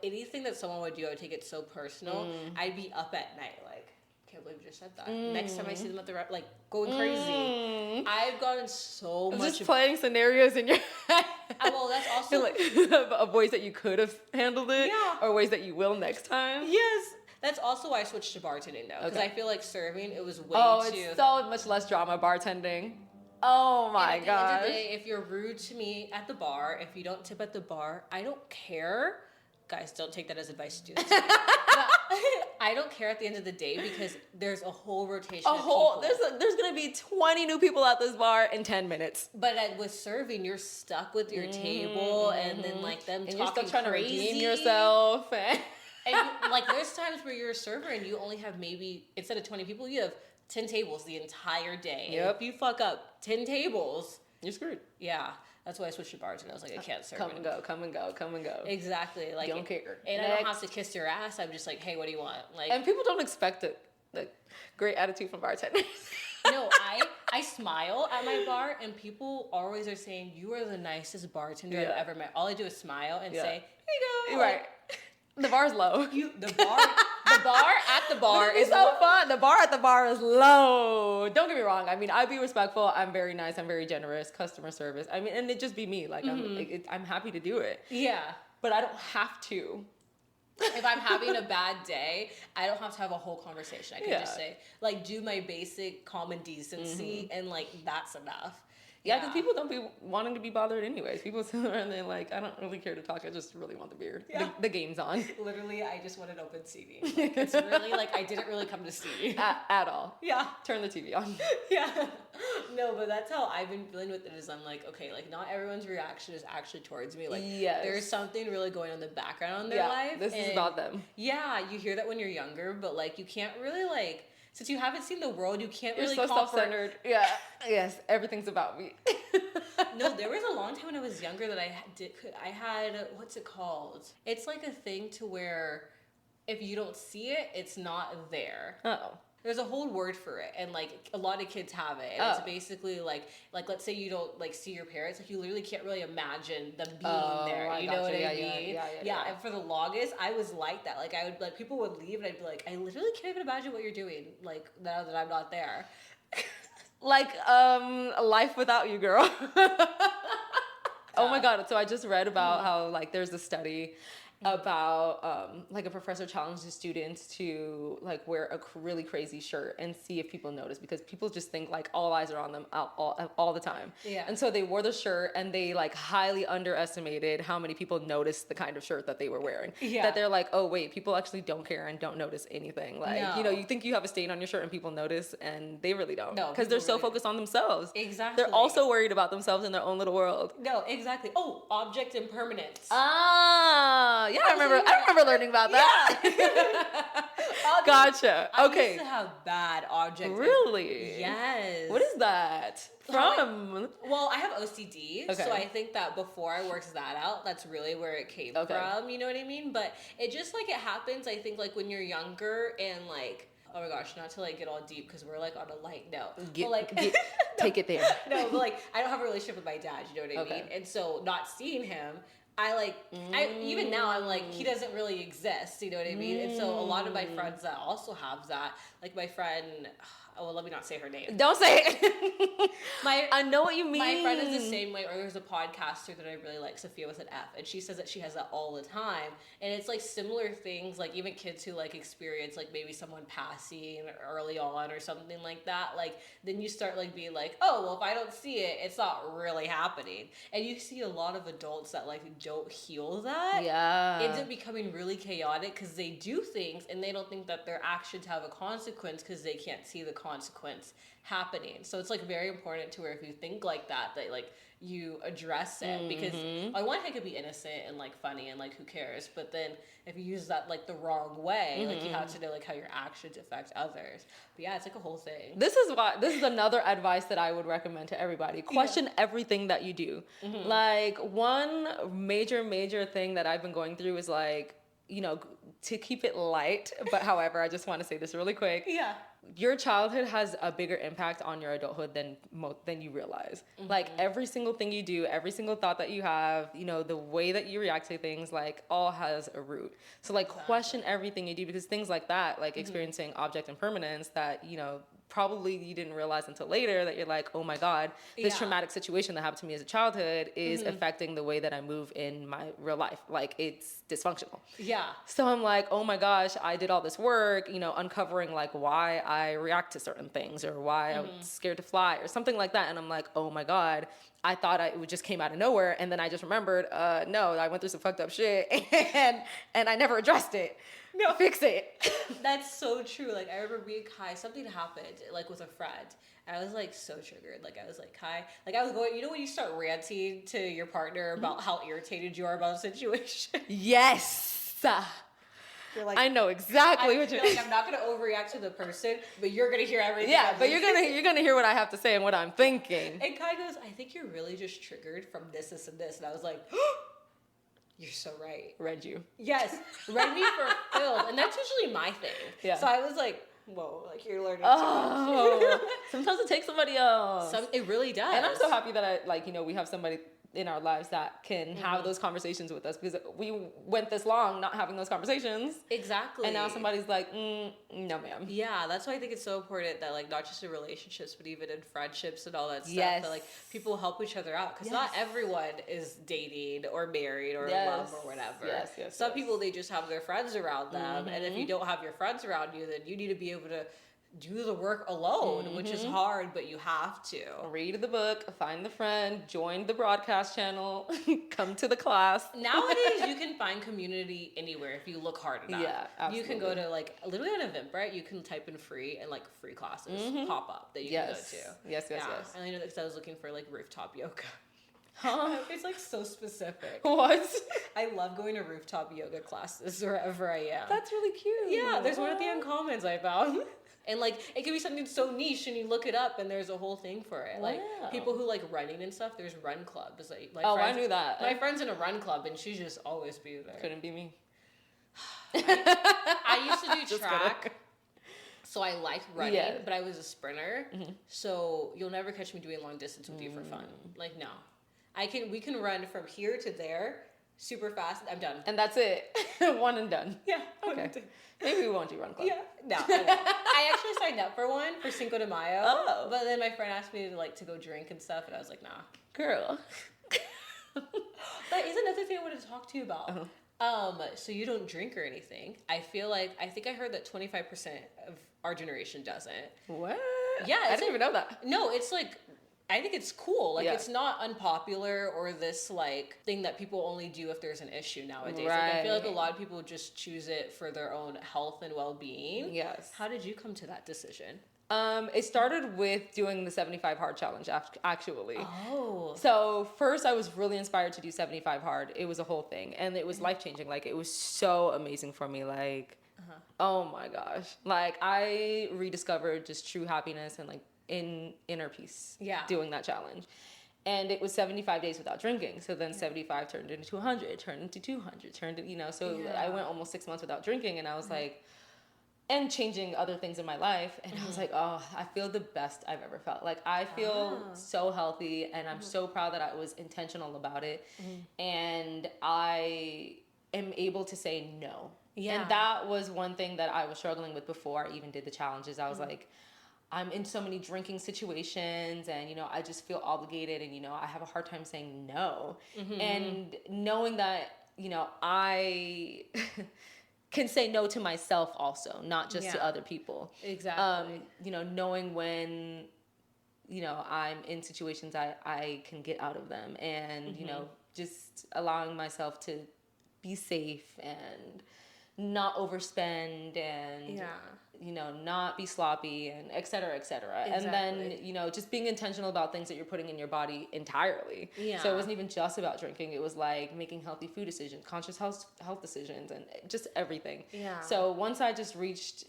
anything that someone would do, I would take it so personal. I'd be up at night, like, can't believe you just said that. Next time I see them at the like going crazy. I've gotten so much. Just playing scenarios in your head. Well, that's also like of ways that you could have handled it, or ways that you will next time. Yes. That's also why I switched to bartending though, because I feel like serving, it was way too. It's so much less drama bartending. Oh my gosh. At the end of the day, if you're rude to me at the bar, if you don't tip at the bar, I don't care. Guys, don't take that as advice, students. I don't care at the end of the day, because there's a whole rotation of people. There's gonna be 20 new people at this bar in 10 minutes. But with serving, you're stuck with your table, and then like them and talking you're still trying crazy. to redeem yourself. And like, there's times where you're a server and you only have maybe, instead of 20 people, you have 10 tables the entire day. Yep. And if you fuck up 10 tables, you're screwed. Yeah. That's why I switched to bars, and I was like, I can't serve. Come and go, come and go, come and go. Exactly. Like, don't care. And I don't have to kiss your ass. I'm just like, hey, what do you want? Like, and people don't expect it. The great attitude from bartenders. No, I smile at my bar, and people always are saying, you are the nicest bartender I've ever met. All I do is smile and say, here you go. Right. The bar's low. The bar at the bar is so fun. The bar at the bar is low. Don't get me wrong. I mean, I be respectful. I'm very nice. I'm very generous. Customer service. I mean, and it just be me. Like, I'm happy to do it. Yeah. But I don't have to. If I'm having a bad day, I don't have to have a whole conversation. I can just say, like, do my basic common decency, and, like, that's enough. Yeah, because people don't be wanting to be bothered anyways. People sit there and they're like, I don't really care to talk. I just really want the beer. Yeah. The game's on. Literally, I just want an open TV. Like, it's really like, I didn't really come to see. At all. Yeah. Turn the TV on. Yeah. No, but that's how I've been feeling with it, is I'm like, okay, like, not everyone's reaction is actually towards me. Like, there's something really going on in the background in their life. This is about them. Yeah, you hear that when you're younger, but, like, you can't really, like, since you haven't seen the world, you can't You're really so self-centered. Yeah. Yes, everything's about me. No, there was a long time when I was younger that I had, what's it called? It's like a thing to where if you don't see it, it's not there. Oh. There's a whole word for it, and like a lot of kids have it. And it's basically like let's say you don't like see your parents, like you literally can't really imagine them being there. You know what I mean? Yeah. And for the longest, I was like that. Like I would like people would leave, and I'd be like, I literally can't even imagine what you're doing. Like now that I'm not there. Like life without you, girl. Oh my God. So I just read about how like there's a study about like a professor challenged the students to like wear a really crazy shirt and see if people notice, because people just think like all eyes are on them all the time. Yeah. And so they wore the shirt and they like highly underestimated how many people noticed the kind of shirt that they were wearing. Yeah. That they're like, oh wait, people actually don't care and don't notice anything. Like, you know, you think you have a stain on your shirt and people notice, and they really don't. No, because they're so focused on themselves. Exactly. They're also worried about themselves in their own little world. No, exactly. Oh, object impermanence. Yeah, I remember learning about that. Yeah. Gotcha. Okay. I used to have bad object. Really? Yes. What is that from? Well, I have OCD, Okay. so I think that before I worked that out, that's really where it came from. You know what I mean? But it just like it happens. I think like when you're younger and like. Oh my gosh, not to like get all deep because we're like on a light note. Take it there. No, but like I don't have a relationship with my dad, you know what I mean? And so not seeing him, I even now I'm like, he doesn't really exist, you know what I mean? And so a lot of my friends that also have that, like my friend, well, let me not say her name. Don't say it. I know what you mean. My friend is the same way, or there's a podcaster that I really like, Sophia with an F, and she says that she has that all the time. And it's like similar things, like even kids who like experience like maybe someone passing early on or something like that, like then you start like being like, oh, well, if I don't see it, it's not really happening. And you see a lot of adults that like don't heal that. Yeah. Ends up becoming really chaotic because they do things and they don't think that their actions have a consequence because they can't see the consequence happening. So it's like very important to where if you think like that like you address it, because on one hand it could be innocent and like funny and like who cares, but then if you use that like the wrong way, like you have to know like how your actions affect others. But yeah, it's like a whole thing. This is another advice that I would recommend to everybody. Question everything that you do. Like one major thing that I've been going through is like, you know, to keep it light, but however, I just want to say this really quick. Yeah. Your childhood has a bigger impact on your adulthood than you realize. Like every single thing you do, every single thought that you have, you know, the way that you react to things, like all has a root. So like question everything you do, because things like that, like experiencing object impermanence that, you know, probably you didn't realize until later that you're like, oh my God, this traumatic situation that happened to me as a childhood is affecting the way that I move in my real life. Like it's dysfunctional. Yeah. So I'm like, oh my gosh, I did all this work, you know, uncovering like why I react to certain things or why I'm scared to fly or something like that. And I'm like, oh my God, I thought it just came out of nowhere. And then I just remembered, no, I went through some fucked up shit and I never addressed it. No, fix it. That's so true. Like I remember being Kai, something happened like with a friend. And I was like so triggered. Like I was like, Kai, like I was going, you know when you start ranting to your partner about how irritated you are about a situation? Yes. You're like, I know exactly what you're like I'm not gonna overreact to the person, but you're gonna hear everything. Yeah, but you're gonna hear what I have to say and what I'm thinking. And Kai goes, I think you're really just triggered from this, and this. And I was like, you're so right. Read you. Yes. Read me for film. And that's usually my thing. Yeah. So I was like, whoa, like you're learning too much. Sometimes it takes somebody else. It really does. And I'm so happy that we have somebody in our lives that can have those conversations with us, because we went this long not having those conversations. Exactly. And now somebody's like, no, ma'am. Yeah, that's why I think it's so important that not just in relationships, but even in friendships and all that stuff, that people help each other out, because not everyone is dating or married or in love or whatever. Some people, they just have their friends around them, and if you don't have your friends around you, then you need to be able to do the work alone, which is hard, but you have to. Read the book, find the friend, join the broadcast channel, come to the class. Nowadays, you can find community anywhere if you look hard enough. Yeah, absolutely. You can go to literally on Eventbrite, you can type in free and free classes pop up that you can go to. Yes. And I know that because I was looking for rooftop yoga. It's so specific. What? I love going to rooftop yoga classes wherever I am. That's really cute. Yeah, there's one at the Uncommons I found. And it can be something so niche, and you look it up, and there's a whole thing for it. People who like running and stuff. There's run clubs. I knew that. My friend's in a run club, and she just always be there. Couldn't be me. I used to do track, so I liked running, but I was a sprinter. So you'll never catch me doing long distance with you for fun. No, we can run from here to there, super fast. I'm done, and that's it. One and done. Yeah. Okay. Maybe we won't do run club. Yeah. No. I actually signed up for one for Cinco de Mayo. Oh. But then my friend asked me to go drink and stuff, and I was like, nah. Girl. That is another thing I wanted to talk to you about. So you don't drink or anything. I think I heard that 25% of our generation doesn't. What? Yeah. I didn't even know that. No, it's I think it's cool. It's not unpopular or this thing that people only do if there's an issue nowadays. Right. I feel like a lot of people just choose it for their own health and well-being. Yes. How did you come to that decision? It started with doing the 75 hard challenge, actually. Oh. So first I was really inspired to do 75 hard. It was a whole thing, and it was life-changing. It was so amazing for me. Oh my gosh. I rediscovered just true happiness and in inner peace doing that challenge. And it was 75 days without drinking. So then 75 turned into 100, turned into 200, I went almost 6 months without drinking, and I was and changing other things in my life. And I was I feel the best I've ever felt. I feel so healthy, and I'm so proud that I was intentional about it. And I am able to say no. Yeah. And that was one thing that I was struggling with before I even did the challenges. I was I'm in so many drinking situations, and, I just feel obligated, and, I have a hard time saying no. And knowing that, I can say no to myself also, not just to other people. Exactly. Knowing when, I'm in situations I can get out of them, and, just allowing myself to be safe and not overspend, and not be sloppy, and et cetera, et cetera. Exactly. And then, just being intentional about things that you're putting in your body entirely. Yeah. So it wasn't even just about drinking. It was making healthy food decisions, conscious health decisions, and just everything. Yeah. So once I just reached,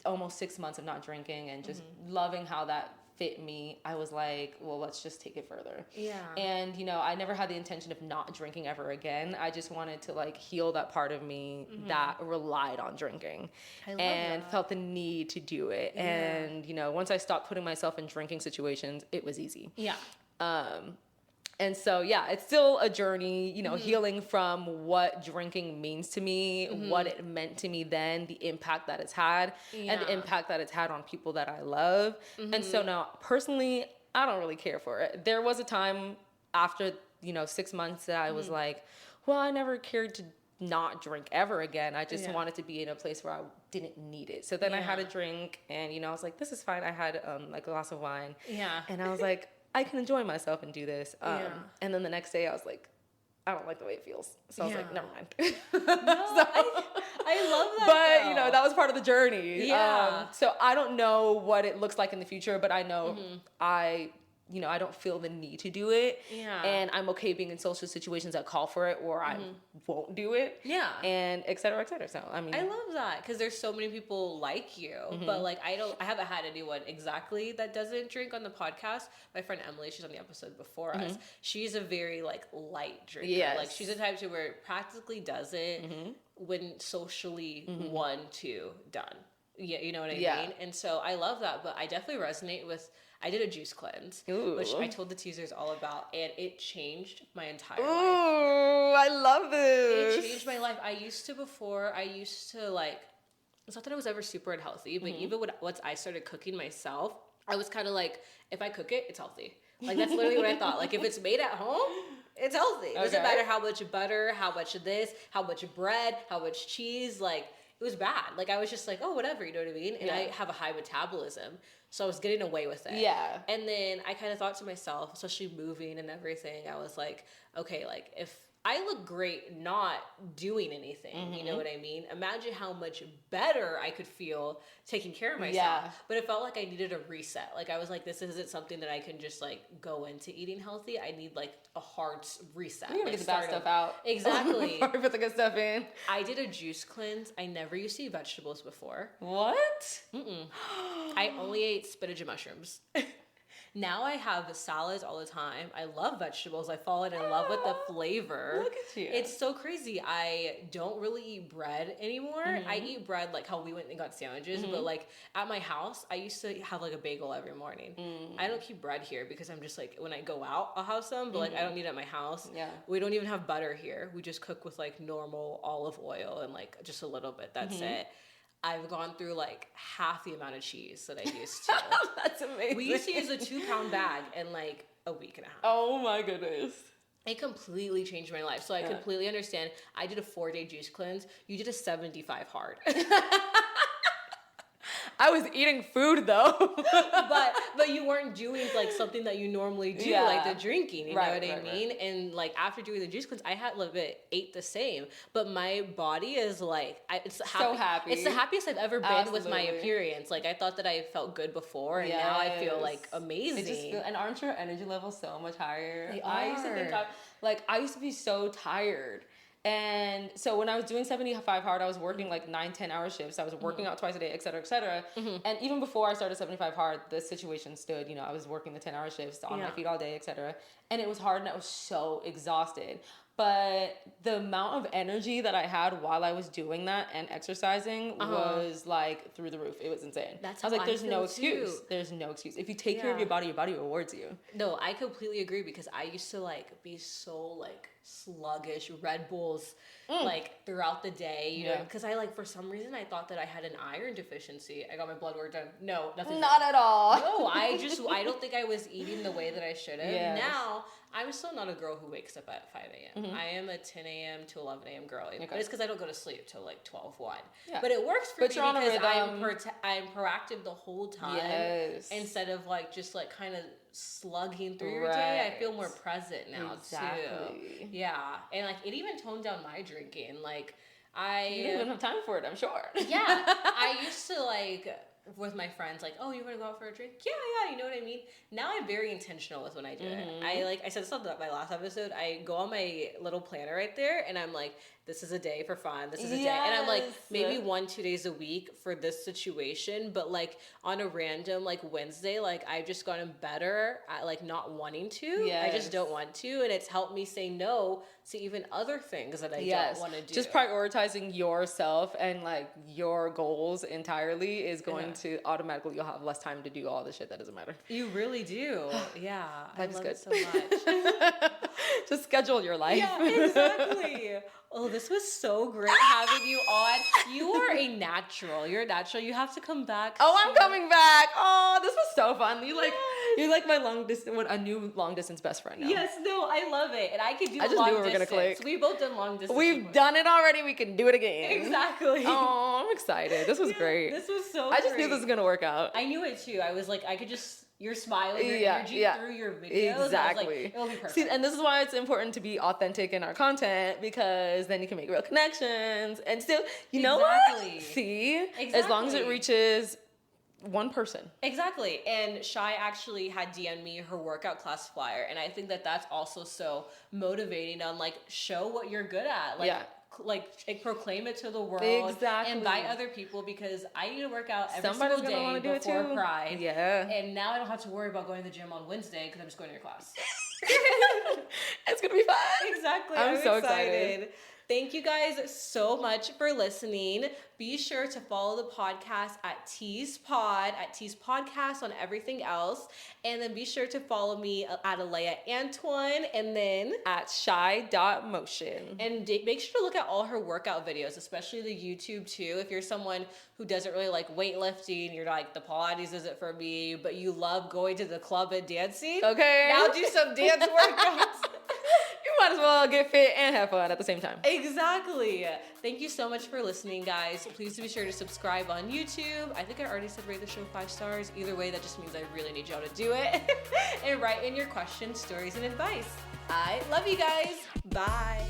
almost 6 months of not drinking and just loving how that fit me, I was well, let's just take it further. Yeah. And, I never had the intention of not drinking ever again. I just wanted to heal that part of me that relied on drinking and felt the need to do it. Yeah. And, once I stopped putting myself in drinking situations, it was easy. Yeah. And so, it's still a journey, healing from what drinking means to me, what it meant to me then, the impact that it's had, and the impact that it's had on people that I love. And so now, personally, I don't really care for it. There was a time after, 6 months that I was well, I never cared to not drink ever again. I just wanted to be in a place where I didn't need it. So then I had a drink, and, I was this is fine. I had a glass of wine. Yeah. And I was I can enjoy myself and do this. And then the next day I was I don't like the way it feels. So I was never mind. No, I love that. But, though. that was part of the journey. Yeah. So I don't know what it looks like in the future, but I know I you know, I don't feel the need to do it. Yeah. And I'm okay being in social situations that call for it, or I won't do it. Yeah. And et cetera, et cetera. So, I mean. I love that because there's so many people like you, but like I haven't had anyone exactly that doesn't drink on the podcast. My friend Emily, she's on the episode before us. She's a very like light drinker. Yes. Like she's the type to where it practically does it when socially done. Yeah, you know what I mean? And so I love that, but I definitely resonate with, I did a juice cleanse, which I told the teasers all about, and it changed my entire life. Ooh, I love this. It changed my life. I used to like, it's not that I was ever super unhealthy, but even once I started cooking myself, I was kind of like, if I cook it, it's healthy. Like, that's literally what I thought. Like, if it's made at home, it's healthy. It doesn't matter how much butter, how much of this, how much bread, how much cheese, like, it was bad. Like, I was just like, oh, whatever, you know what I mean? And I have a high metabolism, so I was getting away with it. Yeah. And then I kind of thought to myself, especially moving and everything, I was like, okay, like, if I look great not doing anything, you know what I mean? Imagine how much better I could feel taking care of myself. Yeah. But it felt like I needed a reset. Like, I was like, this isn't something that I can just, like, go into eating healthy. I need, like, a hard reset. You gotta like, get the bad stuff out. Exactly. Before we put the good stuff in. I did a juice cleanse. I never used to eat vegetables before. What? I only ate spinach and mushrooms. Now I have salads all the time. I love vegetables. I've fallen in love with the flavor. Look at you. It's so crazy. I don't really eat bread anymore. I eat bread like how we went and got sandwiches, but like at my house, I used to have like a bagel every morning. I don't keep bread here because I'm just like, when I go out, I'll have some, but like I don't need it at my house. Yeah. We don't even have butter here. We just cook with like normal olive oil and like just a little bit. That's it. I've gone through like half the amount of cheese that I used to. That's amazing. We used to use a 2-pound bag in like a week and a half. Oh my goodness. It completely changed my life. So I completely understand. I did a 4-day juice cleanse. You did a 75 hard. I was eating food though. but you weren't doing like something that you normally do, like the drinking, you know what I mean? And like after doing the juice cleanse, I had ate the same, but my body is like, it's so happy. It's the happiest I've ever been with my appearance. Like I thought that I felt good before, and now I feel like amazing. And aren't your energy levels so much higher? They I used to think I used to be so tired. And so when I was doing 75 hard, I was working like 9-10 hour shifts. I was working out twice a day, et cetera, et cetera. And even before I started 75 hard, the situation stood, you know, I was working the 10-hour shifts on my feet all day, et cetera. And it was hard and I was so exhausted. But the amount of energy that I had while I was doing that and exercising was like through the roof. It was insane. That's I was like, there's no excuse. There's no excuse. If you take care of your body rewards you. No, I completely agree because I used to like be so like sluggish, Red Bulls like throughout the day, you know, because I like for some reason I thought that I had an iron deficiency. I got my blood work done. No, nothing. Not at all. No, I don't think I was eating the way that I should have. Yes. Now I'm still not a girl who wakes up at 5 a.m. I am a 10 a.m. to 11 a.m. girl. But it's because I don't go to sleep till like 12-1. Yeah. But it works for me because I'm proactive the whole time. Yes. Instead of like just like kind of slugging through your day. I feel more present now too. Yeah. And like it even toned down my drinking. Like you didn't even have time for it, I'm sure. Yeah. I used to like with my friends, like, oh, you want to go out for a drink? Yeah, you know what I mean? Now I'm very intentional with when I do it. I said this on my last episode, I go on my little planner right there, and I'm like, this is a day for fun, this is a day. And I'm like, maybe 1-2 days a week for this situation, but like on a random like Wednesday, like I've just gotten better at like not wanting to. I just don't want to, and it's helped me say no to even other things that I don't want to do. Just prioritizing yourself and like your goals entirely is going to automatically, you'll have less time to do all the shit that doesn't matter. You really do. Yeah. Life's I love good. it so much. Just schedule your life. Yeah, exactly. Oh, this was so great having you on. You are a natural. You're a natural. You have to come back. Oh, I'm coming back. Oh, this was so fun. You're like my a new long distance best friend now. Yes, no, I love it. And I could do long distance. I just knew we were gonna click. We both done long distance. We've done it already. We can do it again. Exactly. Oh, I'm excited. This was great. This was so I just knew this was gonna work out. I knew it too. I was like, I could just your smile, your energy through your videos. Exactly. Like, it'll be perfect. See, and this is why it's important to be authentic in our content, because then you can make real connections and still, you know what? See, as long as it reaches one person. Exactly. And Shy actually had DM'd me her workout class flyer. And I think that that's also so motivating on like show what you're good at. Like, Yeah. like proclaim it to the world. Exactly. Invite other people because I need to work out every Somebody's single gonna day do it before too. Pride. Yeah. And now I don't have to worry about going to the gym on Wednesday because I'm just going to your class. It's gonna be fun. Exactly. I'm so excited. Thank you guys so much for listening. Be sure to follow the podcast at Tease Pod, at Tease Podcast on everything else. And then be sure to follow me at Aleya Antoine and then At shy.motion. and make sure to look at all her workout videos, especially the YouTube too. If you're someone who doesn't really like weightlifting, you're like, the Pilates isn't for me, but you love going to the club and dancing. Okay. Now do some dance workouts. You might as well get fit and have fun at the same time. Exactly. Thank you so much for listening, guys. Please be sure to subscribe on YouTube. I think I already said rate the show 5 stars. Either way, that just means I really need y'all to do it. And write in your questions, stories, and advice. I love you guys. Bye.